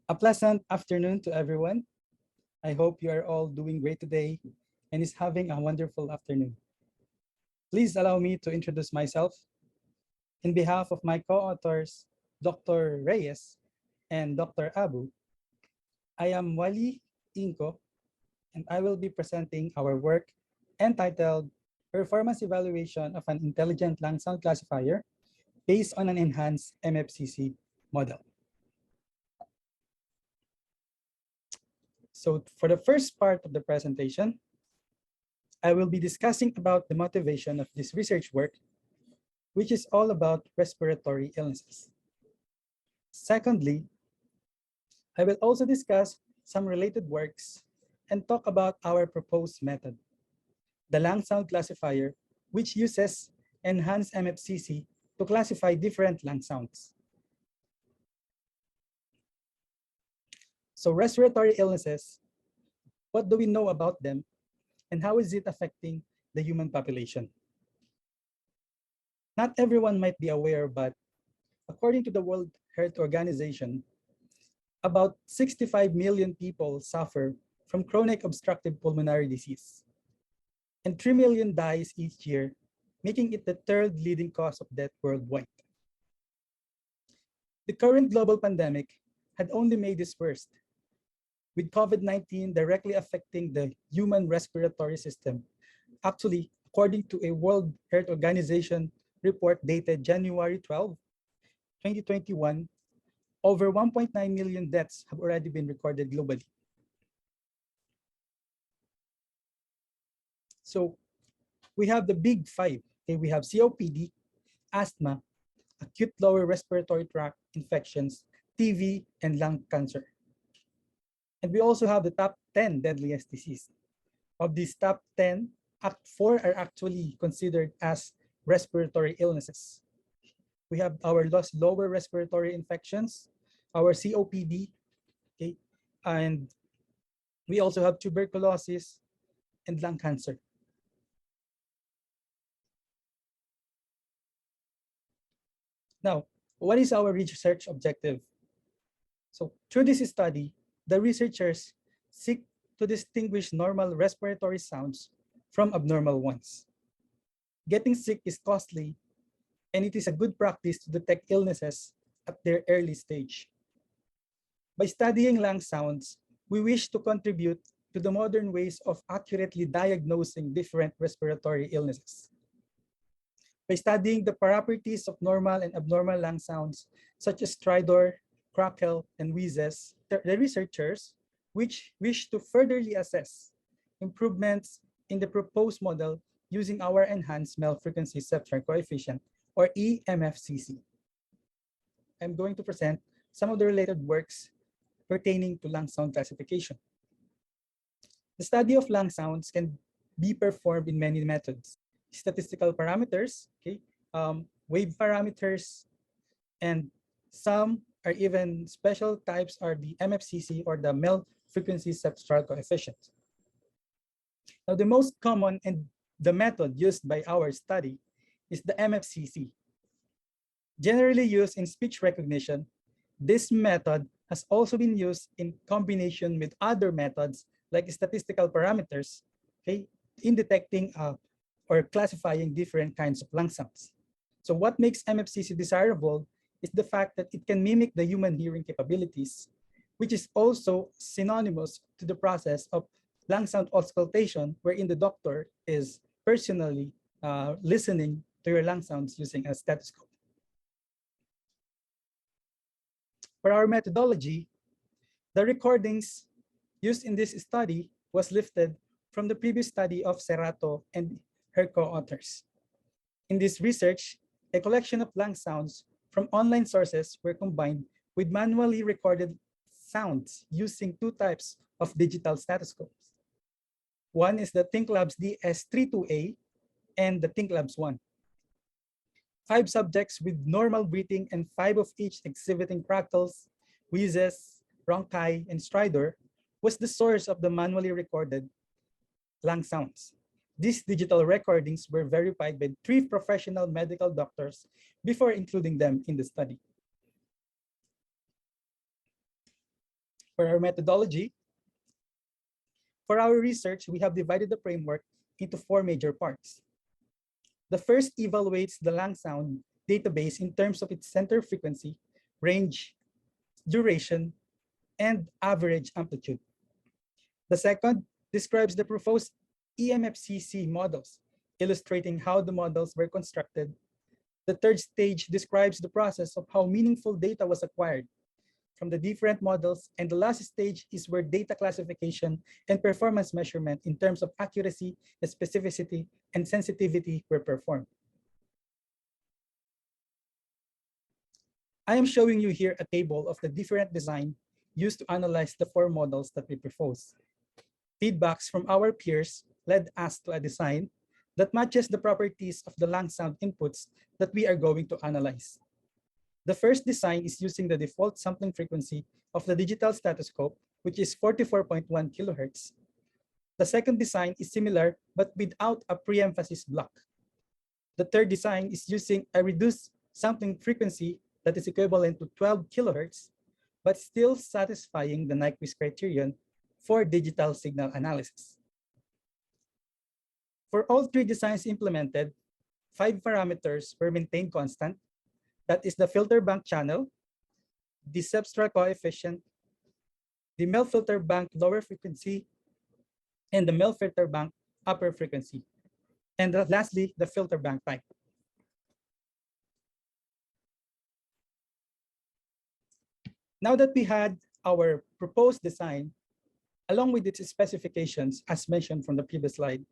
A pleasant afternoon to everyone. I hope you are all doing great today and is having a wonderful afternoon. Please allow me to introduce myself. In behalf of my co-authors, Dr. Reyes and Dr. Abu, I am Wali Inko, and I will be presenting our work entitled Performance Evaluation of an Intelligent Lung Sound Classifier based on an enhanced MFCC model. So for the first part of the presentation, I will be discussing about the motivation of this research work, which is all about respiratory illnesses. Secondly, I will also discuss some related works and talk about our proposed method, the lung sound classifier, which uses enhanced MFCC to classify different lung sounds. So respiratory illnesses, what do we know about them and how is it affecting the human population? Not everyone might be aware, but according to the World Health Organization, about 65 million people suffer from chronic obstructive pulmonary disease, and 3 million dies each year, making it the third leading cause of death worldwide. The current global pandemic had only made this worse, with COVID-19 directly affecting the human respiratory system. Actually, according to a World Health Organization report dated January 12, 2021, over 1.9 million deaths have already been recorded globally. So we have the big five. Okay, we have COPD, asthma, acute lower respiratory tract infections, TB, and lung cancer. And we also have the top 10 deadliest disease. Of these top 10, 4 are actually considered as respiratory illnesses. We have our lower respiratory infections, our COPD, okay, and we also have tuberculosis and lung cancer. Now, what is our research objective? So through this study, the researchers seek to distinguish normal respiratory sounds from abnormal ones. Getting sick is costly, and it is a good practice to detect illnesses at their early stage. By studying lung sounds, we wish to contribute to the modern ways of accurately diagnosing different respiratory illnesses. By studying the properties of normal and abnormal lung sounds, such as stridor, crackle, and wheezes, the researchers, which wish to furtherly assess improvements in the proposed model using our enhanced Mel Frequency Cepstral Coefficient, or MFCC. I'm going to present some of the related works pertaining to lung sound classification. The study of lung sounds can be performed in many methods. Statistical parameters, okay, wave parameters, and some are even special types are the MFCC or the Mel Frequency Cepstral Coefficient. Now, the most common and the method used by our study is the MFCC. Generally used in speech recognition, this method has also been used in combination with other methods like statistical parameters, okay, in detecting or classifying different kinds of lung sounds. So what makes MFCC desirable is the fact that it can mimic the human hearing capabilities, which is also synonymous to the process of lung sound auscultation, wherein the doctor is personally listening to your lung sounds using a stethoscope. For our methodology, the recordings used in this study was lifted from the previous study of Serrato and her co-authors. In this research, a collection of lung sounds from online sources were combined with manually recorded sounds using two types of digital stethoscopes. One is the ThinkLabs DS32A and the ThinkLabs 1. 5 subjects with normal breathing and 5 of each exhibiting crackles, wheezes, bronchi, and stridor was the source of the manually recorded lung sounds. These digital recordings were verified by 3 professional medical doctors before including them in the study. For our methodology, for our research, we have divided the framework into 4 major parts. The first evaluates the lung sound database in terms of its center frequency, range, duration, and average amplitude. The second describes the proposed MFCC models, illustrating how the models were constructed. The third stage describes the process of how meaningful data was acquired from the different models, and the last stage is where data classification and performance measurement in terms of accuracy, specificity, and sensitivity were performed. I am showing you here a table of the different design used to analyze the 4 models that we propose. Feedbacks from our peers led us to a design that matches the properties of the lung sound inputs that we are going to analyze. The first design is using the default sampling frequency of the digital stethoscope, which is 44.1 kilohertz. The second design is similar, but without a pre-emphasis block. The third design is using a reduced sampling frequency that is equivalent to 12 kilohertz, but still satisfying the Nyquist criterion for digital signal analysis. For all 3 designs implemented, 5 parameters were maintained constant. That is the filter bank channel, the Cepstral coefficient, the Mel filter bank lower frequency, and the Mel filter bank upper frequency. And lastly, the filter bank type. Now that we had our proposed design, along with its specifications, as mentioned from the previous slide,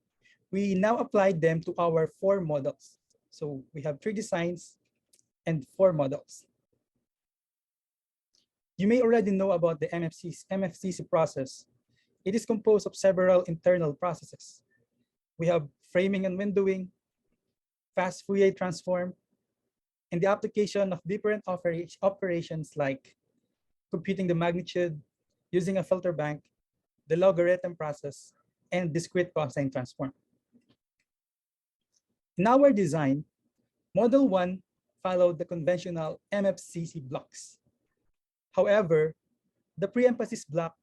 we now applied them to our 4 models. So we have 3 designs and 4 models. You may already know about the MFCC process. It is composed of several internal processes. We have framing and windowing, fast Fourier transform, and the application of different operations like computing the magnitude, using a filter bank, the logarithm process, and discrete cosine transform. In our design, Model 1 followed the conventional MFCC blocks. However, the pre-emphasis block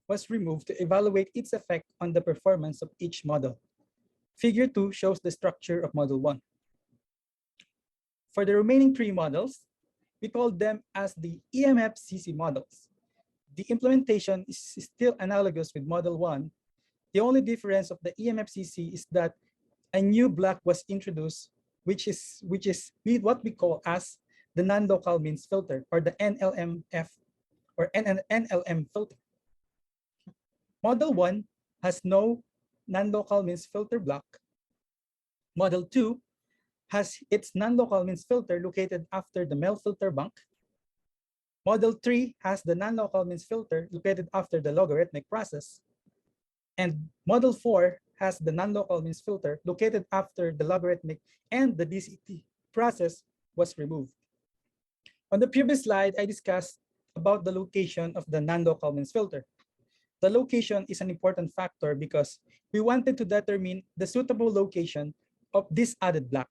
was removed to evaluate its effect on the performance of each model. Figure 2 shows the structure of Model 1. For the remaining 3 models, we call them as the MFCC models. The implementation is still analogous with Model 1. The only difference of the MFCC is that a new block was introduced, which is what we call as the non-local means filter, or the NLMF, or NLM filter. Model 1 has no non-local means filter block. Model 2 has its non-local means filter located after the Mel filter bank. Model 3 has the non-local means filter located after the logarithmic process. And Model 4 has the non-local means filter located after the logarithmic and the DCT process was removed. On the previous slide, I discussed about the location of the non-local means filter. The location is an important factor because we wanted to determine the suitable location of this added block.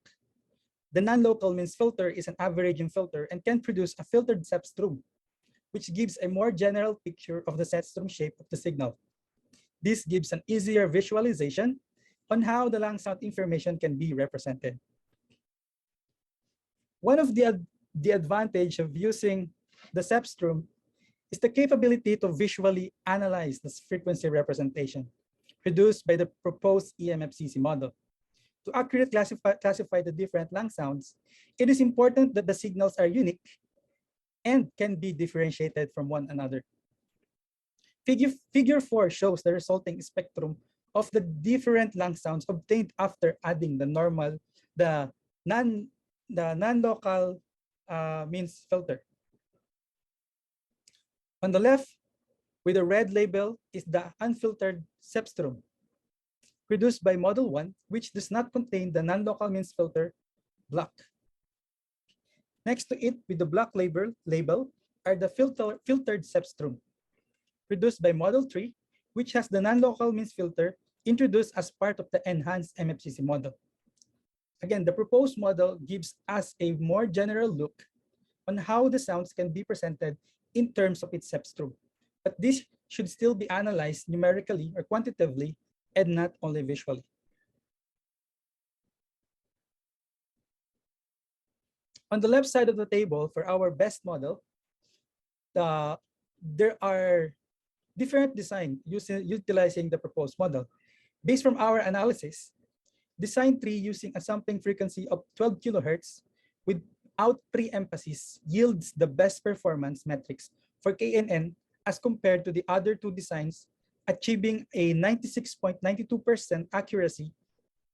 The non-local means filter is an averaging filter and can produce a filtered cepstrum, which gives a more general picture of the cepstrum shape of the signal. This gives an easier visualization on how the lung sound information can be represented. One of the advantage of using the cepstrum is the capability to visually analyze this frequency representation produced by the proposed MFCC model. To accurately classify the different lung sounds, it is important that the signals are unique and can be differentiated from one another. Figure 4 shows the resulting spectrum of the different lung sounds obtained after adding the non-local means filter. On the left, with the red label, is the unfiltered cepstrum produced by Model 1, which does not contain the non-local means filter block. Next to it, with the black label are the filtered cepstrum produced by Model 3, which has the non-local means filter introduced as part of the enhanced MFCC model. Again, the proposed model gives us a more general look on how the sounds can be presented in terms of its cepstrum, but this should still be analyzed numerically or quantitatively and not only visually. On the left side of the table for our best model, there are different design utilizing the proposed model. Based from our analysis, design 3 using a sampling frequency of 12 kilohertz without pre-emphasis yields the best performance metrics for KNN as compared to the other two designs, achieving a 96.92% accuracy,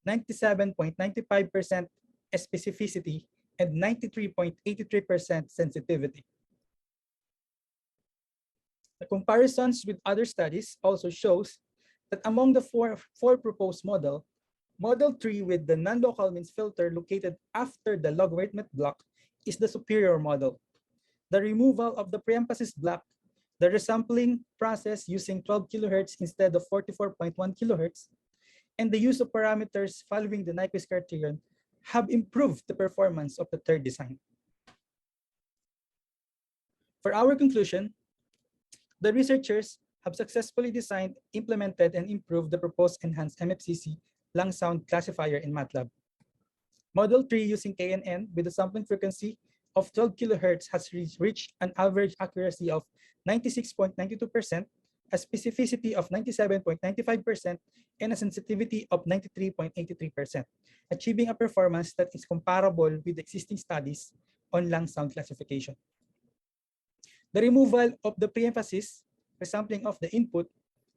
97.95% specificity, and 93.83% sensitivity. The comparisons with other studies also shows that among the four proposed model, Model 3 with the non-local means filter located after the logarithmic block is the superior model. The removal of the pre-emphasis block, the resampling process using 12 kilohertz instead of 44.1 kilohertz, and the use of parameters following the Nyquist criterion have improved the performance of the third design. For our conclusion, the researchers have successfully designed, implemented, and improved the proposed enhanced MFCC lung sound classifier in MATLAB. Model 3 using KNN with a sampling frequency of 12 kilohertz has reached an average accuracy of 96.92%, a specificity of 97.95%, and a sensitivity of 93.83%, achieving a performance that is comparable with existing studies on lung sound classification. The removal of the pre-emphasis, resampling of the input,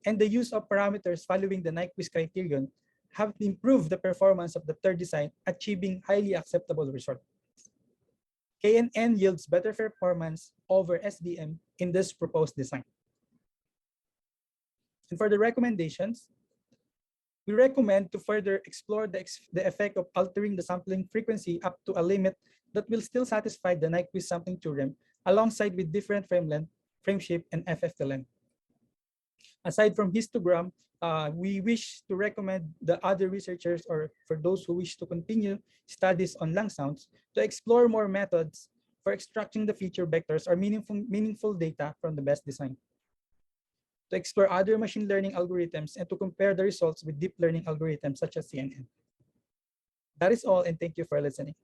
and the use of parameters following the Nyquist criterion have improved the performance of the third design, achieving highly acceptable results. KNN yields better performance over SDM in this proposed design. And for the recommendations, we recommend to further explore the effect of altering the sampling frequency up to a limit that will still satisfy the Nyquist sampling theorem alongside with different frame length, frame shape, and FFT length. Aside from histogram, we wish to recommend the other researchers or for those who wish to continue studies on lung sounds to explore more methods for extracting the feature vectors or meaningful data from the best design, to explore other machine learning algorithms, and to compare the results with deep learning algorithms such as CNN. That is all, and thank you for listening.